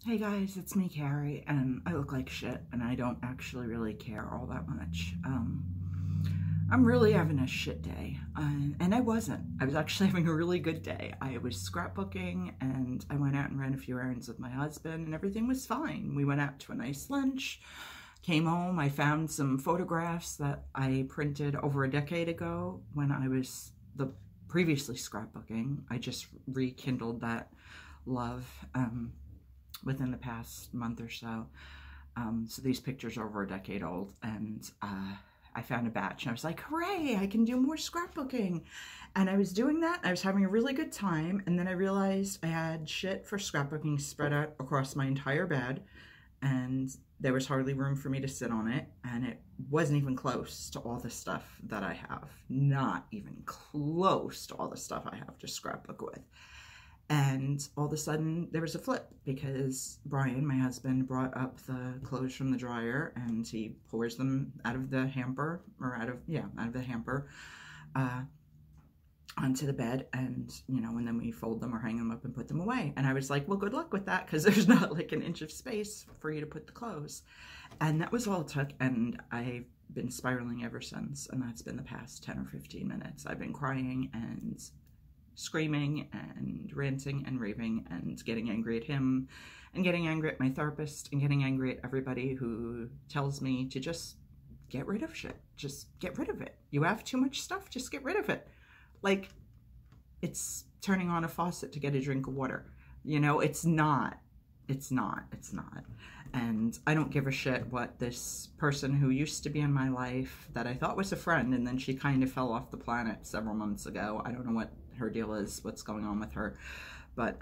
Hey guys, it's me, Carrie, and I look like shit, and I don't actually really care all that much. I'm really having a shit day, and I wasn't. I was actually having a really good day. I was scrapbooking, and I went out and ran a few errands with my husband, and everything was fine. We went out to a nice lunch, came home, I found some photographs that I printed over a decade ago when I was previously scrapbooking. I just rekindled that love, within the past month or so. So these pictures are over a decade old, and I found a batch, and I was like, hooray, I can do more scrapbooking. And I was doing that, I was having a really good time, and then I realized I had shit for scrapbooking spread out across my entire bed, and there was hardly room for me to sit on it, and it wasn't even close to all the stuff that I have. Not even close to all the stuff I have to scrapbook with. And all of a sudden there was a flip, because Brian, my husband, brought up the clothes from the dryer, and he pours them out of the hamper, or out of the hamper, onto the bed, and and then we fold them or hang them up and put them away. And I was like, well, good luck with that, because there's not like an inch of space for you to put the clothes. And that was all it took, and I've been spiraling ever since, and that's been the past 10 or 15 minutes. I've been crying and screaming and ranting and raving and getting angry at him and getting angry at my therapist and getting angry at everybody who tells me to just get rid of shit. Just get rid of it. You have too much stuff, just get rid of it. Like, it's turning on a faucet to get a drink of water. It's not. And I don't give a shit what this person who used to be in my life that I thought was a friend, and then she kind of fell off the planet several months ago. I don't know what her deal is, what's going on with her, but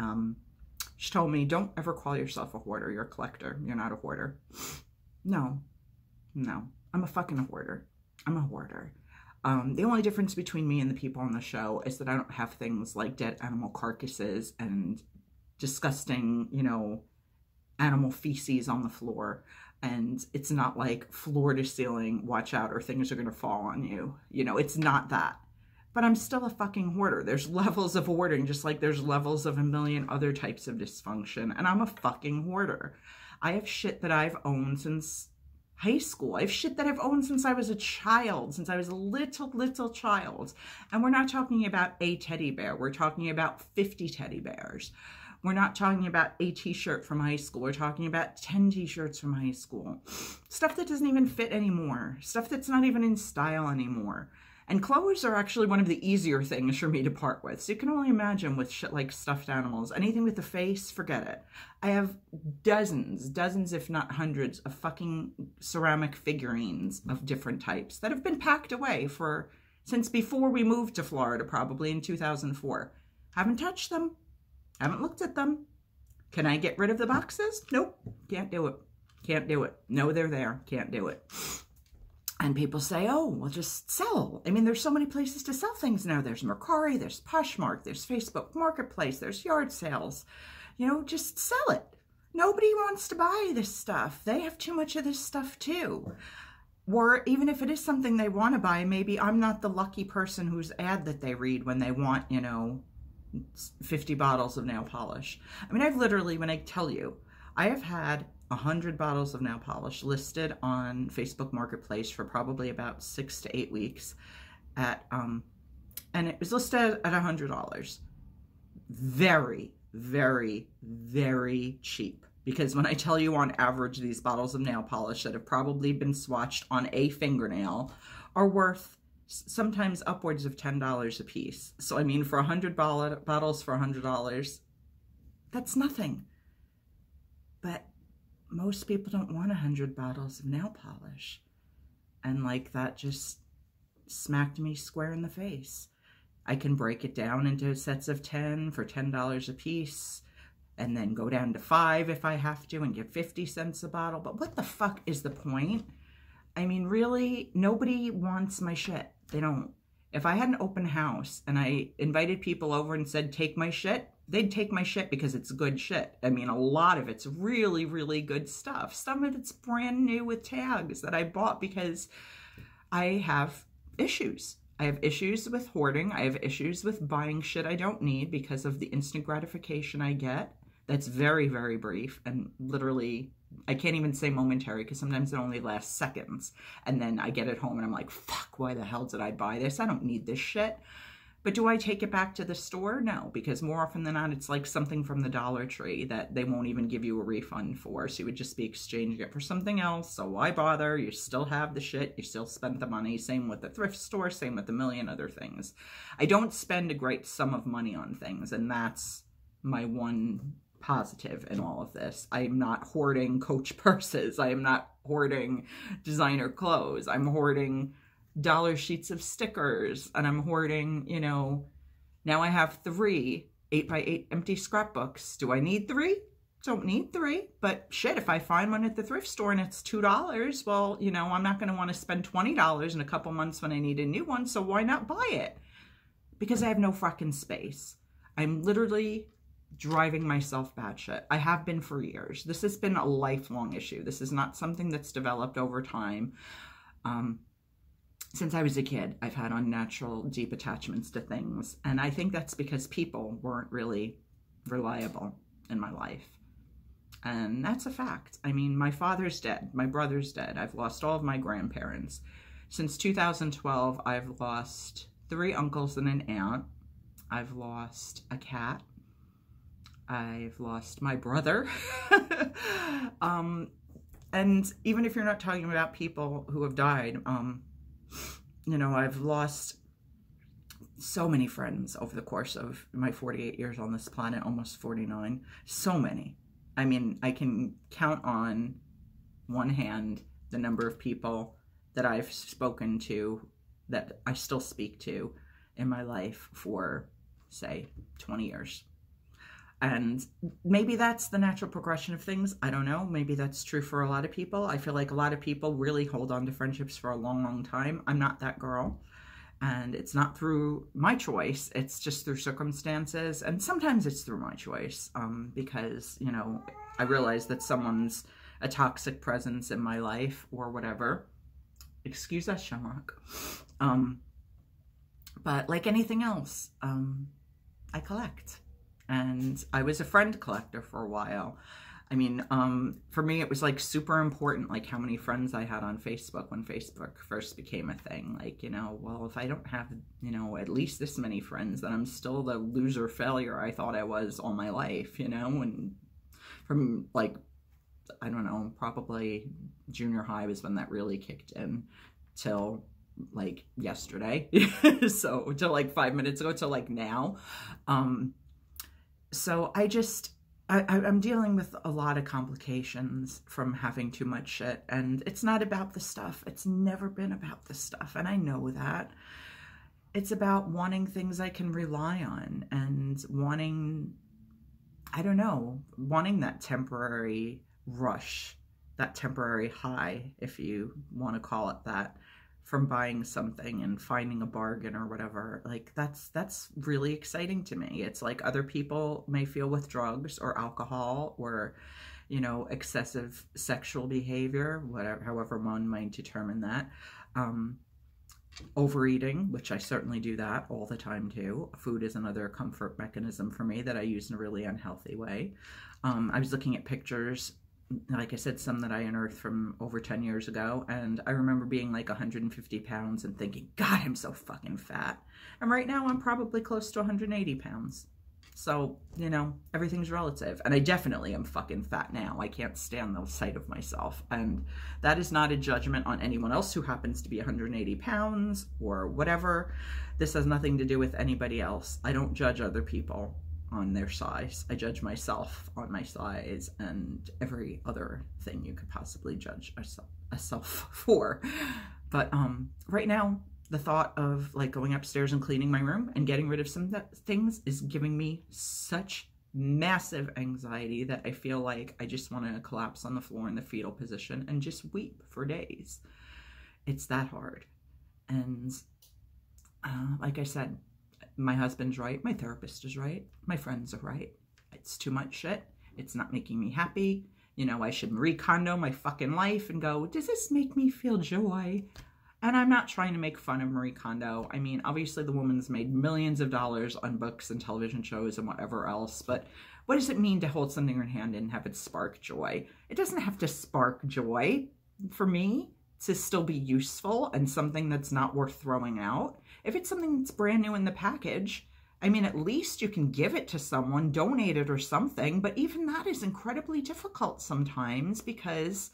she told me, don't ever call yourself a hoarder. You're a collector. You're not a hoarder. No, I'm a fucking hoarder. I'm a hoarder. The only difference between me and the people on the show is that I don't have things like dead animal carcasses and disgusting, animal feces on the floor. And it's not like floor to ceiling, watch out, or things are going to fall on you. It's not that. But I'm still a fucking hoarder. There's levels of hoarding, just like there's levels of a million other types of dysfunction. And I'm a fucking hoarder. I have shit that I've owned since high school. I have shit that I've owned since I was a child, since I was a little child. And we're not talking about a teddy bear. We're talking about 50 teddy bears. We're not talking about a t-shirt from high school. We're talking about 10 t-shirts from high school. Stuff that doesn't even fit anymore. Stuff that's not even in style anymore. And clothes are actually one of the easier things for me to part with. So you can only imagine with shit like stuffed animals. Anything with a face, forget it. I have dozens if not hundreds of fucking ceramic figurines of different types that have been packed away since before we moved to Florida, probably in 2004. Haven't touched them. Haven't looked at them. Can I get rid of the boxes? Nope. Can't do it. Can't do it. No, they're there. Can't do it. And people say, oh, well, just sell. I mean, there's so many places to sell things now. There's Mercari, there's Poshmark, there's Facebook Marketplace, there's yard sales. Just sell it. Nobody wants to buy this stuff. They have too much of this stuff too. Or even if it is something they want to buy, maybe I'm not the lucky person whose ad that they read when they want, 50 bottles of nail polish. I mean, I've literally, when I tell you, I have had 100 bottles of nail polish listed on Facebook Marketplace for probably about 6 to 8 weeks and it was listed at $100. Very, very, very cheap. Because when I tell you on average, these bottles of nail polish that have probably been swatched on a fingernail are worth sometimes upwards of $10 a piece. So I mean, for 100 bottles for $100, that's nothing. But most people don't want 100 bottles of nail polish. And like, that just smacked me square in the face. I can break it down into sets of 10 for $10 a piece, and then go down to 5 if I have to and get 50 cents a bottle. But what the fuck is the point? I mean, really, nobody wants my shit. They don't. If I had an open house and I invited people over and said, take my shit, they'd take my shit because it's good shit. I mean, a lot of it's really, really good stuff. Some of it's brand new with tags that I bought because I have issues. I have issues with hoarding. I have issues with buying shit I don't need because of the instant gratification I get. that's very, very brief and literally, I can't even say momentary because sometimes it only lasts seconds. And then I get it home and I'm like, fuck, why the hell did I buy this? I don't need this shit. But do I take it back to the store? No, because more often than not, it's like something from the Dollar Tree that they won't even give you a refund for. So you would just be exchanging it for something else. So why bother? You still have the shit. You still spent the money. Same with the thrift store. Same with a million other things. I don't spend a great sum of money on things. And that's my one positive in all of this. I am not hoarding Coach purses. I am not hoarding designer clothes. I'm hoarding dollar sheets of stickers, and I'm hoarding, you know, now I have 3 8x8 empty scrapbooks. Do I need 3? Don't need 3, but shit, if I find one at the thrift store and it's $2, well, you know, I'm not going to want to spend $20 in a couple months when I need a new one, so why not buy it? Because I have no fucking space. I'm literally driving myself batshit. I have been for years. This has been a lifelong issue. This is not something that's developed over time. Since I was a kid, I've had unnatural, deep attachments to things. And I think that's because people weren't really reliable in my life. And that's a fact. I mean, my father's dead. My brother's dead. I've lost all of my grandparents. Since 2012, I've lost 3 uncles and an aunt. I've lost a cat. I've lost my brother. And even if you're not talking about people who have died, you know, I've lost so many friends over the course of my 48 years on this planet, almost 49. So many. I mean, I can count on one hand the number of people that I've spoken to, that I still speak to in my life for, say, 20 years. And maybe that's the natural progression of things. I don't know. Maybe that's true for a lot of people. I feel like a lot of people really hold on to friendships for a long, long time. I'm not that girl. And it's not through my choice. It's just through circumstances. And sometimes it's through my choice because, you know, I realize that someone's a toxic presence in my life or whatever. Excuse that, Shamrock. But like anything else, I collect. And I was a friend collector for a while. I mean, for me, it was like super important, like how many friends I had on Facebook when Facebook first became a thing. Like, you know, well, if I don't have, you know, at least this many friends, then I'm still the loser failure I thought I was all my life, you know? And from like, I don't know, probably junior high was when that really kicked in till like yesterday. So till like 5 minutes ago, till like now. So I'm dealing with a lot of complications from having too much shit, and it's not about the stuff. It's never been about the stuff, and I know that. It's about wanting things I can rely on and wanting, I don't know, wanting that temporary rush, that temporary high, if you want to call it that, from buying something and finding a bargain or whatever. Like that's really exciting to me. It's like other people may feel with drugs or alcohol or, you know, excessive sexual behavior, whatever, however one might determine that. Overeating, which I certainly do that all the time too. Food is another comfort mechanism for me that I use in a really unhealthy way. I was looking at pictures, like I said, some that I unearthed from over 10 years ago. And I remember being like 150 pounds and thinking, God, I'm so fucking fat. And right now I'm probably close to 180 pounds. So, you know, everything's relative. And I definitely am fucking fat now. I can't stand the sight of myself. And that is not a judgment on anyone else who happens to be 180 pounds or whatever. This has nothing to do with anybody else. I don't judge other people on their size. I judge myself on my size and every other thing you could possibly judge a self for. But right now, the thought of like going upstairs and cleaning my room and getting rid of some things is giving me such massive anxiety that I feel like I just want to collapse on the floor in the fetal position and just weep for days. It's that hard. And like I said, my husband's right, my therapist is right, my friends are right. It's too much shit. It's not making me happy. You know, I should Marie Kondo my fucking life and go, does this make me feel joy? And I'm not trying to make fun of Marie Kondo. I mean, obviously the woman's made millions of dollars on books and television shows and whatever else, but What does it mean to hold something in your hand and have it spark joy? It doesn't have to spark joy for me to still be useful and something that's not worth throwing out. If it's something that's brand new in the package, I mean, at least you can give it to someone, donate it or something, but even that is incredibly difficult sometimes because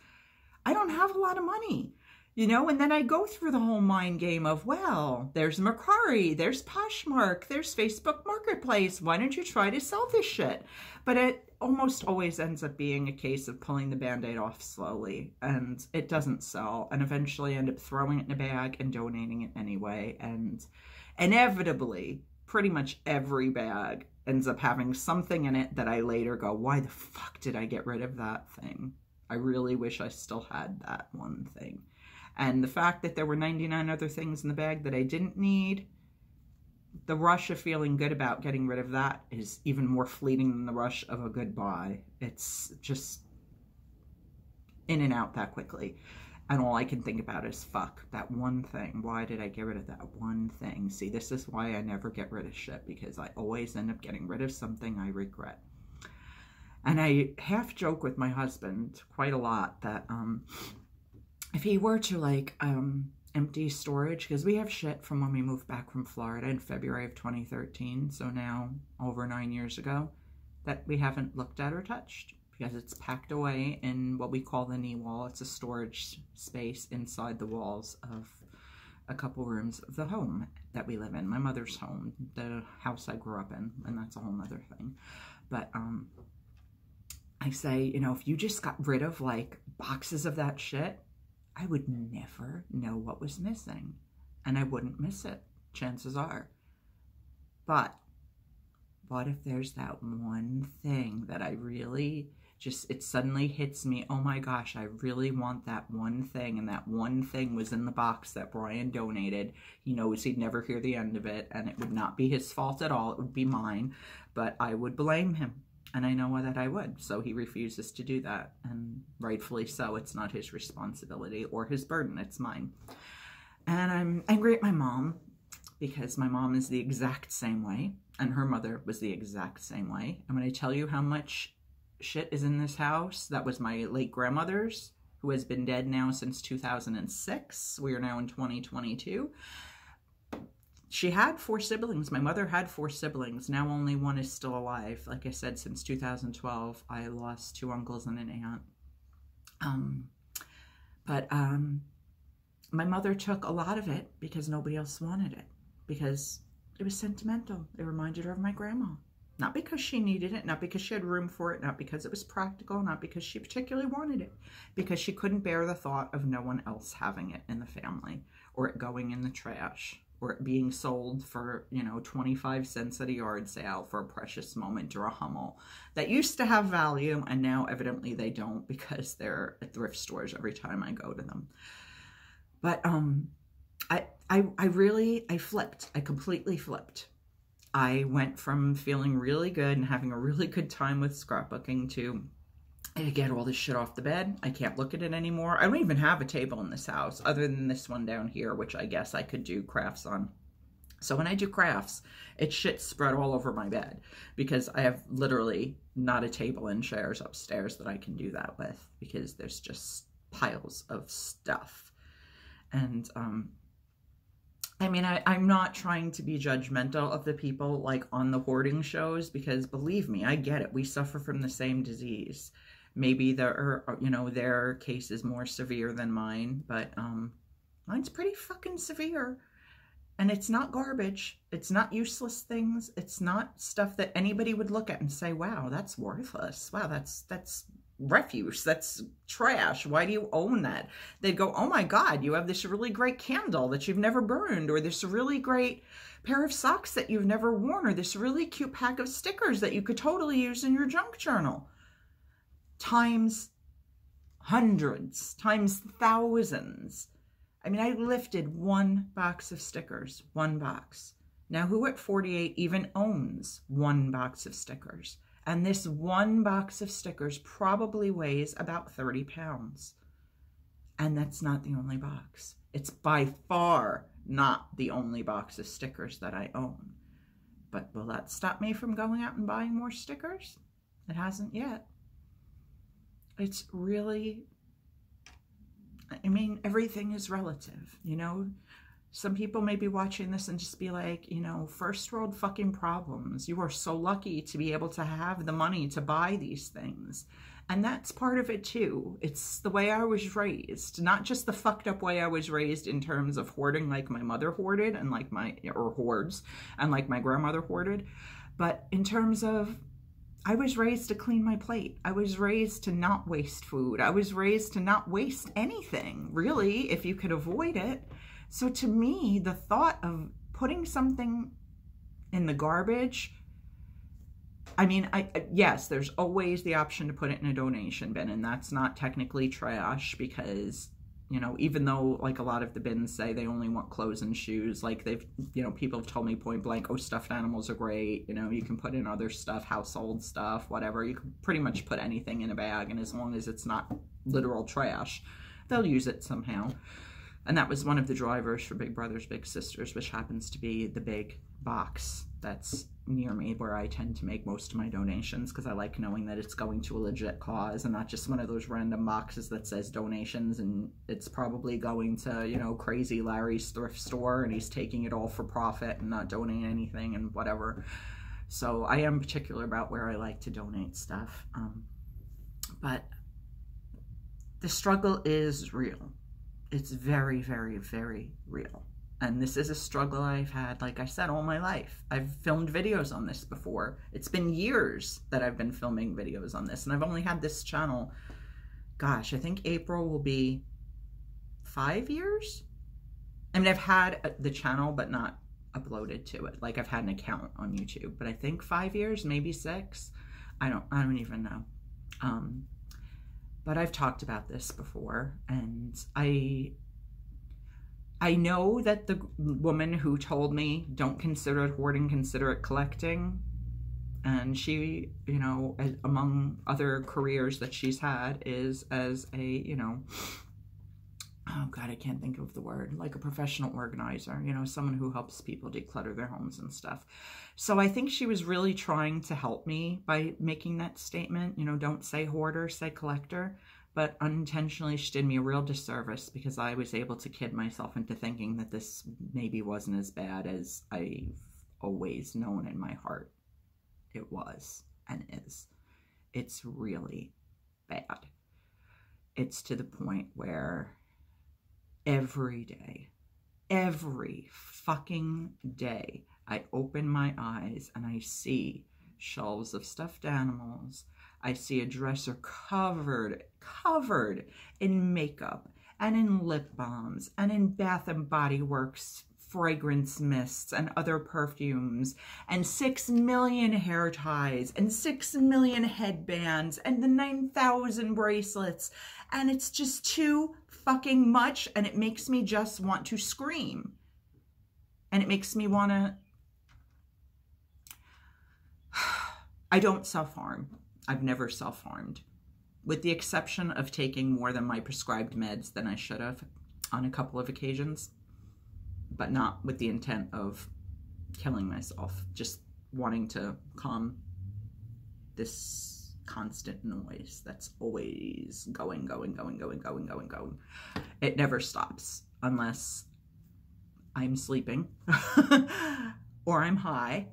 I don't have a lot of money, you know, and then I go through the whole mind game of, well, there's Mercari, there's Poshmark, there's Facebook Marketplace. Why don't you try to sell this shit? But it almost always ends up being a case of pulling the Band-Aid off slowly, and it doesn't sell, and eventually I end up throwing it in a bag and donating it anyway. And inevitably, pretty much every bag ends up having something in it that I later go, why the fuck did I get rid of that thing? I really wish I still had that one thing. And the fact that there were 99 other things in the bag that I didn't need, the rush of feeling good about getting rid of that is even more fleeting than the rush of a goodbye. It's just in and out that quickly. And all I can think about is, fuck, that one thing. Why did I get rid of that one thing? See, this is why I never get rid of shit, because I always end up getting rid of something I regret. And I half joke with my husband quite a lot that if he were to like empty storage, because we have shit from when we moved back from Florida in February of 2013, so now over 9 years ago, that we haven't looked at or touched because it's packed away in what we call the knee wall. It's a storage space inside the walls of a couple rooms of the home that we live in, my mother's home, the house I grew up in, and that's a whole nother thing. But I say, you know, if you just got rid of like boxes of that shit, I would never know what was missing, and I wouldn't miss it, chances are. But what if there's that one thing that I really just, it suddenly hits me, oh my gosh, I really want that one thing, and that one thing was in the box that Brian donated. He knows he'd never hear the end of it, and it would not be his fault at all, it would be mine, but I would blame him. And I know that I would, so he refuses to do that, and rightfully so. It's not his responsibility or his burden, it's mine. And I'm angry at my mom, because my mom is the exact same way, and her mother was the exact same way. And when I tell you how much shit is in this house, that was my late grandmother's, who has been dead now since 2006. We are now in 2022. She had 4 siblings. My mother had 4 siblings. Now only one is still alive. Like I said, since 2012, I lost 2 uncles and an aunt. My mother took a lot of it because nobody else wanted it. Because it was sentimental. It reminded her of my grandma. Not because she needed it, not because she had room for it, not because it was practical, not because she particularly wanted it. Because she couldn't bear the thought of no one else having it in the family, or it going in the trash, or it being sold for, you know, 25 cents at a yard sale for a precious moment or a Hummel that used to have value, and now evidently they don't because they're at thrift stores every time I go to them. But I flipped. I completely flipped. I went from feeling really good and having a really good time with scrapbooking to, I get all this shit off the bed. I can't look at it anymore. I don't even have a table in this house other than this one down here, which I guess I could do crafts on. So when I do crafts, it's shit spread all over my bed because I have literally not a table and chairs upstairs that I can do that with because there's just piles of stuff. And, I mean, I'm not trying to be judgmental of the people like on the hoarding shows because believe me, I get it. We suffer from the same disease. Maybe their case is more severe than mine, but mine's pretty fucking severe. And it's not garbage. It's not useless things. It's not stuff that anybody would look at and say, wow, that's worthless. Wow, that's refuse. That's trash. Why do you own that? They'd go, oh my God, you have this really great candle that you've never burned, or this really great pair of socks that you've never worn, or this really cute pack of stickers that you could totally use in your junk journal. Times hundreds, times thousands. I mean, I lifted 1 box of stickers, 1 box. Now, who at 48 even owns 1 box of stickers? And this 1 box of stickers probably weighs about 30 pounds. And that's not the only box. It's by far not the only box of stickers that I own. But will that stop me from going out and buying more stickers? It hasn't yet. It's really, I mean, everything is relative, you know? Some people may be watching this and just be like, you know, first world fucking problems. You are so lucky to be able to have the money to buy these things. And that's part of it too. It's the way I was raised, not just the fucked up way I was raised in terms of hoarding like my mother hoarded and like or hoards and like my grandmother hoarded, but in terms of I was raised to clean my plate. I was raised to not waste food. I was raised to not waste anything, really, if you could avoid it. So to me, the thought of putting something in the garbage, I mean, yes, there's always the option to put it in a donation bin, and that's not technically trash because, you know, even though like a lot of the bins say they only want clothes and shoes, like they've, you know, people have told me point blank, oh, stuffed animals are great. You know, you can put in other stuff, household stuff, whatever. You can pretty much put anything in a bag, and as long as it's not literal trash, they'll use it somehow. And that was one of the drivers for Big Brothers Big Sisters, which happens to be the big box that's near me where I tend to make most of my donations, because I like knowing that it's going to a legit cause and not just one of those random boxes that says donations and it's probably going to, you know, crazy Larry's thrift store and he's taking it all for profit and not donating anything and whatever. So I am particular about where I like to donate stuff. But the struggle is real. It's very, very, very real. And this is a struggle I've had, like I said, all my life. I've filmed videos on this before. It's been years that I've been filming videos on this. And I've only had this channel, gosh, I think April will be 5 years? I mean, I've had the channel, but not uploaded to it. Like, I've had an account on YouTube. But I think 5 years, maybe 6. I don't even know. But I've talked about this before, and I know that the woman who told me, don't consider it hoarding, consider it collecting, and she, you know, among other careers that she's had, is as a, you know, oh God, I can't think of the word, like a professional organizer, you know, someone who helps people declutter their homes and stuff. So I think she was really trying to help me by making that statement, you know, don't say hoarder, say collector. But unintentionally, she did me a real disservice because I was able to kid myself into thinking that this maybe wasn't as bad as I've always known in my heart it was and is. It's really bad. It's to the point where every day, every fucking day, I open my eyes and I see shelves of stuffed animals. I see a dresser covered in makeup and in lip balms and in Bath and Body Works fragrance mists and other perfumes and 6 million hair ties and 6 million headbands and the 9,000 bracelets. And it's just too fucking much, and it makes me just want to scream. And it makes me want to... I don't self-harm. I've never self-harmed, with the exception of taking more than my prescribed meds than I should have on a couple of occasions, but not with the intent of killing myself, just wanting to calm this constant noise that's always going. It never stops unless I'm sleeping or I'm high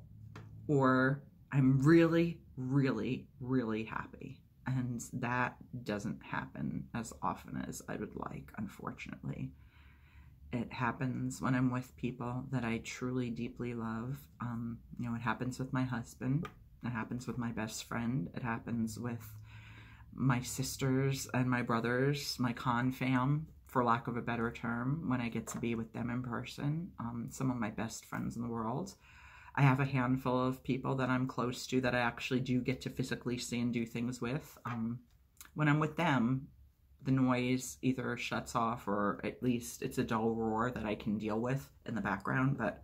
or I'm really, really, really happy. And that doesn't happen as often as I would like, unfortunately. It happens when I'm with people that I truly, deeply love. You know, it happens with my husband. It happens with my best friend. It happens with my sisters and my brothers, my con fam, for lack of a better term, when I get to be with them in person. Some of my best friends in the world. I have a handful of people that I'm close to that I actually do get to physically see and do things with. When I'm with them, the noise either shuts off or at least it's a dull roar that I can deal with in the background. But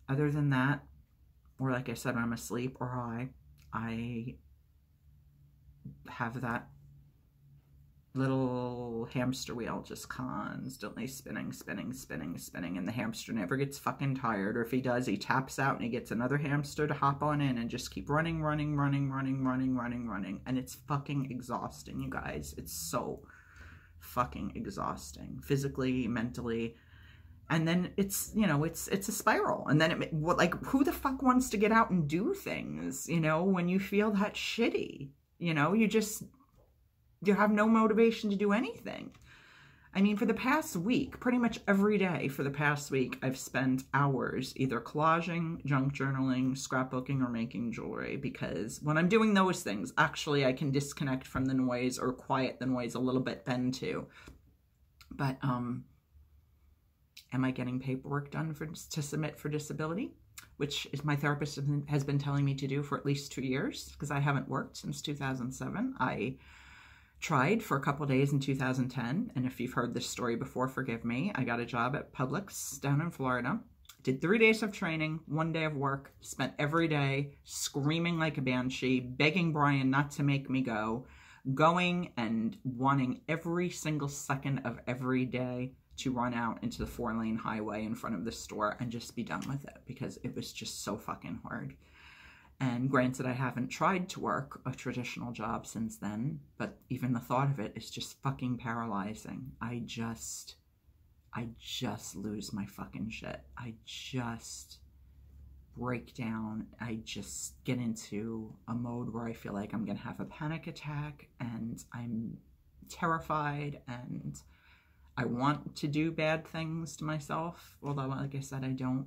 other than that, or like I said, when I'm asleep or high, I have that little hamster wheel, just constantly spinning, spinning, spinning, spinning, and the hamster never gets fucking tired. Or if he does, he taps out and he gets another hamster to hop on in and just keep running, running, running, running, running, running, running. And it's fucking exhausting, you guys. It's so fucking exhausting, physically, mentally. And then it's, you know, it's a spiral. And then like, who the fuck wants to get out and do things, you know, when you feel that shitty? You know, you have no motivation to do anything. I mean, for the past week, pretty much every day for the past week, I've spent hours either collaging, junk journaling, scrapbooking, or making jewelry, because when I'm doing those things, actually I can disconnect from the noise or quiet the noise a little bit then too. But am I getting paperwork done to submit for disability, which is my therapist has been telling me to do for at least 2 years, because I haven't worked since 2007. I tried for a couple days in 2010, and if you've heard this story before, forgive me. I got a job at Publix down in Florida, did 3 days of training, 1 day of work, spent every day screaming like a banshee, begging Brian not to make me go, going and wanting every single second of every day to run out into the 4-lane highway in front of the store and just be done with it, because it was just so fucking hard. And granted, I haven't tried to work a traditional job since then, but even the thought of it is just fucking paralyzing. I just lose my fucking shit. I just break down. I just get into a mode where I feel like I'm gonna have a panic attack, and I'm terrified, and I want to do bad things to myself, although, like I said, I don't.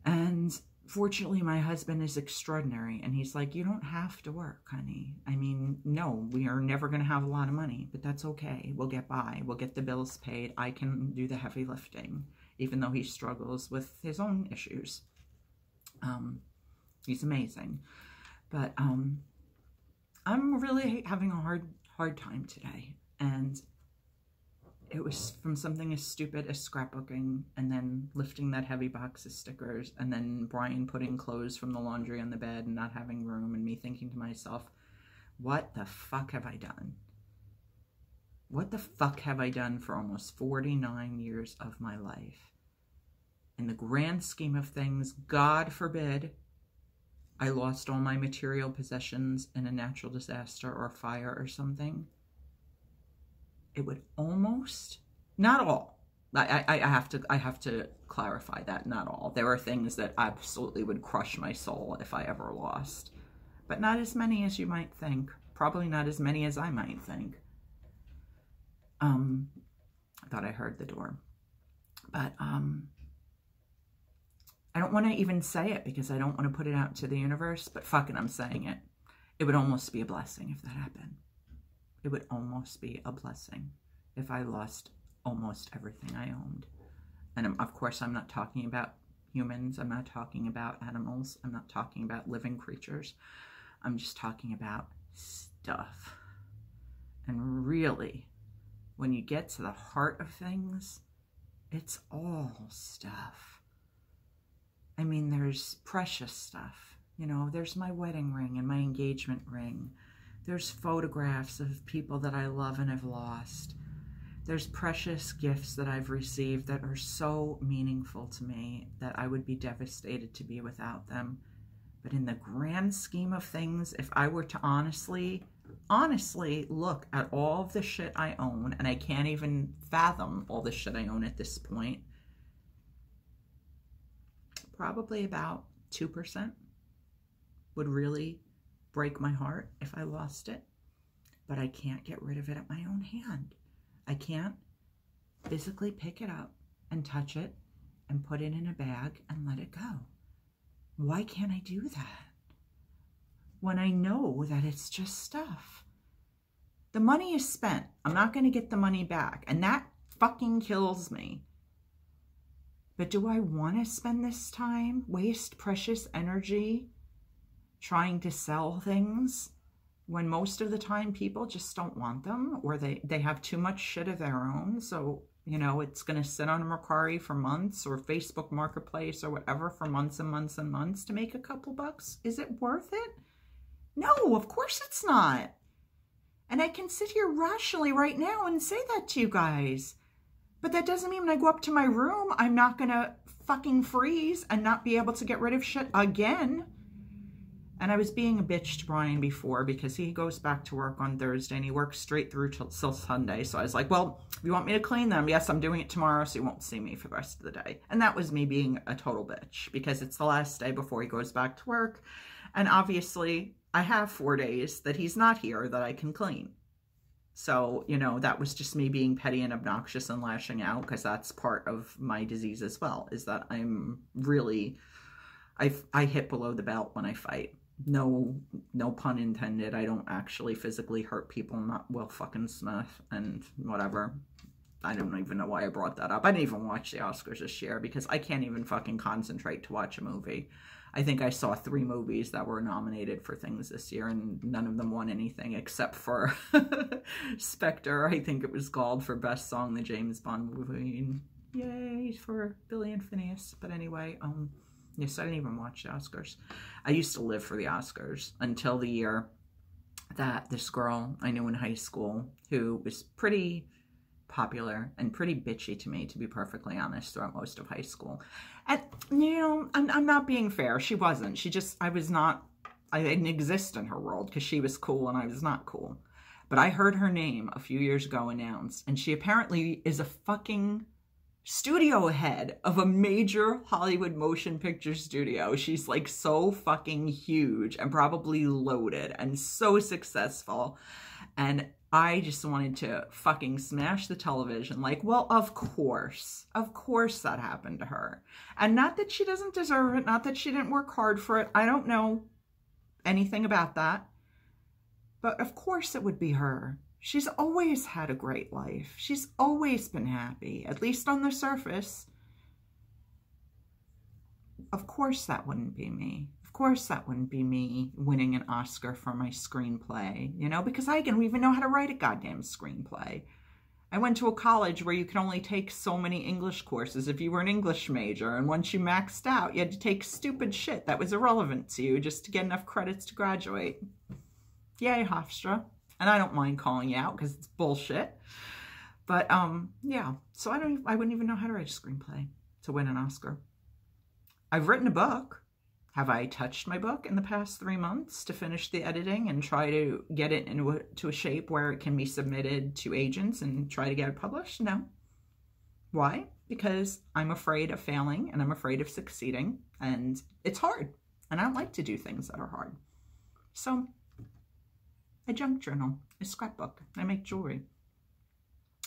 And fortunately, my husband is extraordinary, and he's like, you don't have to work, honey. I mean, no, we are never going to have a lot of money, but that's okay. We'll get by. We'll get the bills paid. I can do the heavy lifting, even though he struggles with his own issues. He's amazing. But I'm really having a hard time today, and it was from something as stupid as scrapbooking, and then lifting that heavy box of stickers, and then Brian putting clothes from the laundry on the bed and not having room, and me thinking to myself, what the fuck have I done? What the fuck have I done for almost 49 years of my life? In the grand scheme of things, God forbid I lost all my material possessions in a natural disaster or fire or something. It would almost, not all, I have to clarify that, not all. There are things that absolutely would crush my soul if I ever lost, but not as many as you might think. Probably not as many as I might think. I thought I heard the door, but I don't want to even say it because I don't want to put it out to the universe, but fucking I'm saying it. It would almost be a blessing if that happened. It would almost be a blessing if I lost almost everything I owned. And of course, I'm not talking about humans. I'm not talking about animals. I'm not talking about living creatures. I'm just talking about stuff. And really, when you get to the heart of things, it's all stuff. I mean, there's precious stuff. You know, there's my wedding ring and my engagement ring. There's photographs of people that I love and have lost. There's precious gifts that I've received that are so meaningful to me that I would be devastated to be without them. But in the grand scheme of things, if I were to honestly look at all of the shit I own, and I can't even fathom all the shit I own at this point, probably about 2% would really break my heart if I lost it, but I can't get rid of it at my own hand. I can't physically pick it up and touch it and put it in a bag and let it go. Why can't I do that when I know that it's just stuff? The money is spent. I'm not going to get the money back, and that fucking kills me. But do I want to spend this time, waste precious energy trying to sell things when most of the time people just don't want them, or they have too much shit of their own? So, you know, it's going to sit on Mercari for months, or Facebook Marketplace or whatever for months and months and months to make a couple bucks. Is it worth it? No, of course it's not. And I can sit here rationally right now and say that to you guys. But that doesn't mean when I go up to my room, I'm not going to fucking freeze and not be able to get rid of shit again. And I was being a bitch to Brian before because he goes back to work on Thursday and he works straight through till Sunday. So I was like, well, if you want me to clean them, yes, I'm doing it tomorrow, so you won't see me for the rest of the day. And that was me being a total bitch because it's the last day before he goes back to work. And obviously, I have 4 days that he's not here that I can clean. So, you know, that was just me being petty and obnoxious and lashing out because that's part of my disease as well, is that I'm really, I hit below the belt when I fight. No pun intended. I don't actually physically hurt people. I'm not Will fucking Smith and whatever. I don't even know why I brought that up. I didn't even watch the Oscars this year because I can't even fucking concentrate to watch a movie. I think I saw 3 movies that were nominated for things this year and none of them won anything except for Spectre, I think it was called, for Best Song, the James Bond movie. Yay for Billy and Phineas. But anyway, yes, I didn't even watch the Oscars. I used to live for the Oscars until the year that this girl I knew in high school who was pretty popular and pretty bitchy to me, to be perfectly honest, throughout most of high school. And, you know, I'm not being fair. She wasn't. She just, I didn't exist in her world because she was cool and I was not cool. But I heard her name a few years ago announced, and she apparently is a fucking studio head of a major Hollywood motion picture studio. She's like so fucking huge and probably loaded and so successful. And I just wanted to fucking smash the television. Like, well, of course that happened to her. And not that she doesn't deserve it, not that she didn't work hard for it. I don't know anything about that. But of course it would be her. She's always had a great life. She's always been happy, at least on the surface. Of course that wouldn't be me. Of course that wouldn't be me winning an Oscar for my screenplay, you know, because I don't even know how to write a goddamn screenplay. I went to a college where you could only take so many English courses if you were an English major, and once you maxed out, you had to take stupid shit that was irrelevant to you just to get enough credits to graduate. Yay, Hofstra. And I don't mind calling you out because it's bullshit. But, yeah. So I wouldn't even know how to write a screenplay to win an Oscar. I've written a book. Have I touched my book in the past 3 months to finish the editing and try to get it into a shape where it can be submitted to agents and try to get it published? No. Why? Because I'm afraid of failing and I'm afraid of succeeding. And it's hard. And I don't like to do things that are hard. So a junk journal, a scrapbook. I make jewelry.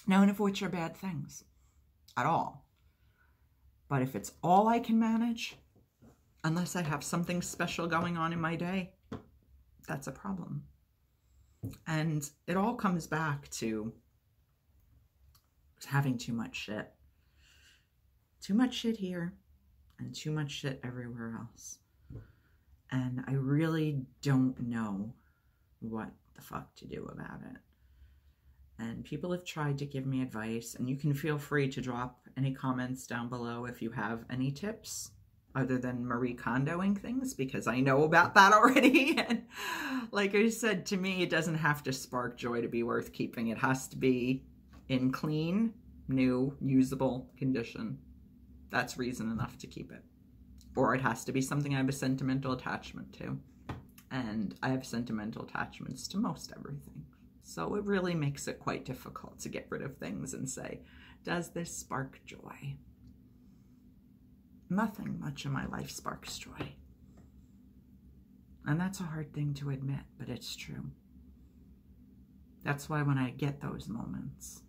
None of which are bad things at all. But if it's all I can manage, unless I have something special going on in my day, that's a problem. And it all comes back to having too much shit. Too much shit here and too much shit everywhere else. And I really don't know what the fuck to do about it. And people have tried to give me advice, and you can feel free to drop any comments down below if you have any tips other than Marie Kondoing things, because I know about that already. And like I said, to me, it doesn't have to spark joy to be worth keeping. It has to be in clean, new, usable condition. That's reason enough to keep it. Or it has to be something I have a sentimental attachment to. And I have sentimental attachments to most everything. So it really makes it quite difficult to get rid of things and say, does this spark joy? Nothing much in my life sparks joy. And that's a hard thing to admit, but it's true. That's why when I get those moments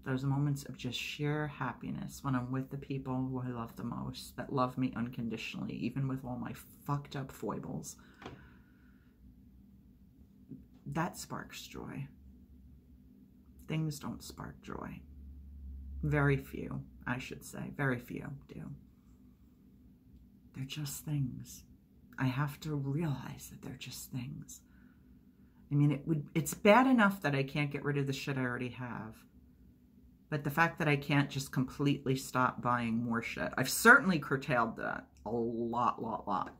of just sheer happiness, when I'm with the people who I love the most, that love me unconditionally, even with all my fucked up foibles, that sparks joy. Things don't spark joy. Very few, I should say. Very few do. They're just things. I have to realize that they're just things. I mean, it's bad enough that I can't get rid of the shit I already have. But the fact that I can't just completely stop buying more shit. I've certainly curtailed that a lot.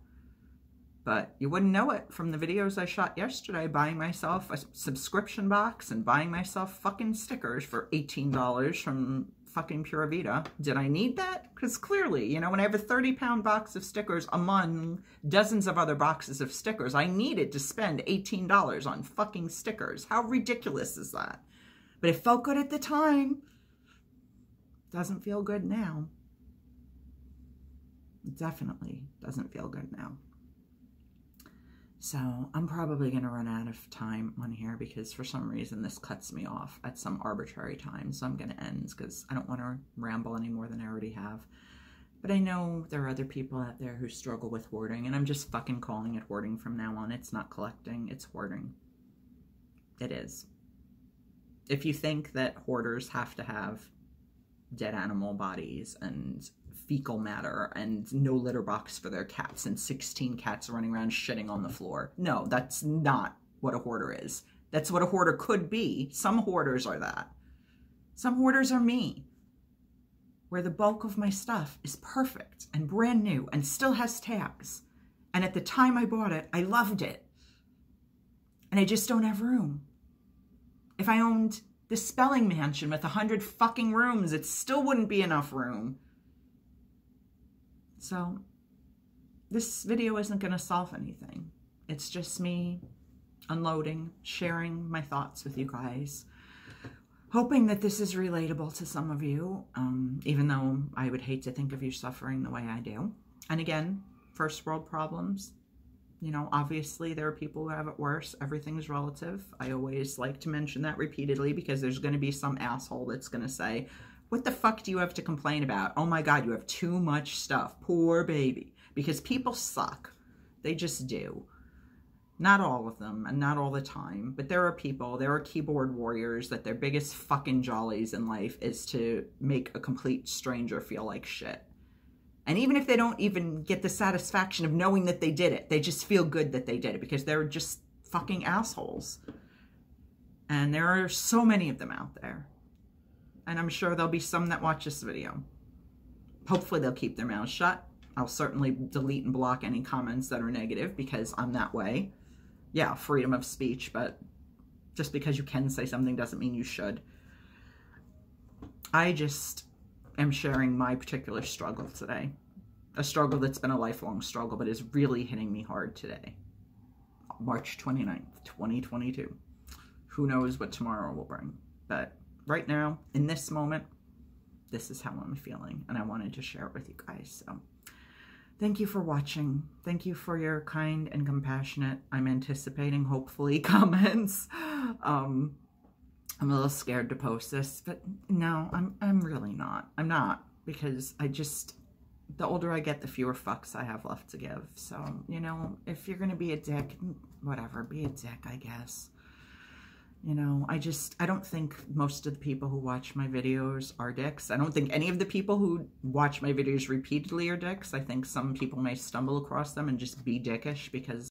But you wouldn't know it from the videos I shot yesterday, buying myself a subscription box and buying myself fucking stickers for $18 from fucking Pura Vida. Did I need that? Because clearly, you know, when I have a 30-pound box of stickers among dozens of other boxes of stickers, I needed to spend $18 on fucking stickers. How ridiculous is that? But it felt good at the time. Doesn't feel good now. It definitely doesn't feel good now. So I'm probably going to run out of time on here because for some reason this cuts me off at some arbitrary time. So I'm going to end because I don't want to ramble any more than I already have. But I know there are other people out there who struggle with hoarding, and I'm just fucking calling it hoarding from now on. It's not collecting, it's hoarding. It is. If you think that hoarders have to have dead animal bodies and fecal matter and no litter box for their cats and 16 cats running around shitting on the floor. No, that's not what a hoarder is. That's what a hoarder could be. Some hoarders are that. Some hoarders are me, where the bulk of my stuff is perfect and brand new and still has tags. And at the time I bought it, I loved it. And I just don't have room. If I owned the Spelling Mansion with 100 fucking rooms, it still wouldn't be enough room. So this video isn't going to solve anything. It's just me unloading, sharing my thoughts with you guys, hoping that this is relatable to some of you, even though I would hate to think of you suffering the way I do. And again, first world problems. You know, obviously there are people who have it worse. Everything's relative. I always like to mention that repeatedly because there's going to be some asshole that's going to say, what the fuck do you have to complain about? Oh my God, you have too much stuff. Poor baby. Because people suck. They just do. Not all of them and not all the time. But there are people, there are keyboard warriors that their biggest fucking jollies in life is to make a complete stranger feel like shit. And even if they don't even get the satisfaction of knowing that they did it, they just feel good that they did it because they're just fucking assholes. And there are so many of them out there. And I'm sure there'll be some that watch this video. Hopefully they'll keep their mouths shut. I'll certainly delete and block any comments that are negative because I'm that way. Yeah, freedom of speech, but just because you can say something doesn't mean you should. I just am sharing my particular struggle today. A struggle that's been a lifelong struggle, but is really hitting me hard today. March 29th, 2022. Who knows what tomorrow will bring, but right now, in this moment, this is how I'm feeling, and I wanted to share it with you guys. So, thank you for watching. Thank you for your kind and compassionate, I'm anticipating, hopefully, comments. I'm a little scared to post this, but no, I'm really not. I'm not, because the older I get, the fewer fucks I have left to give. So, you know, if you're gonna be a dick, whatever, be a dick, I guess. You know, I don't think most of the people who watch my videos are dicks. I don't think any of the people who watch my videos repeatedly are dicks. I think some people may stumble across them and just be dickish because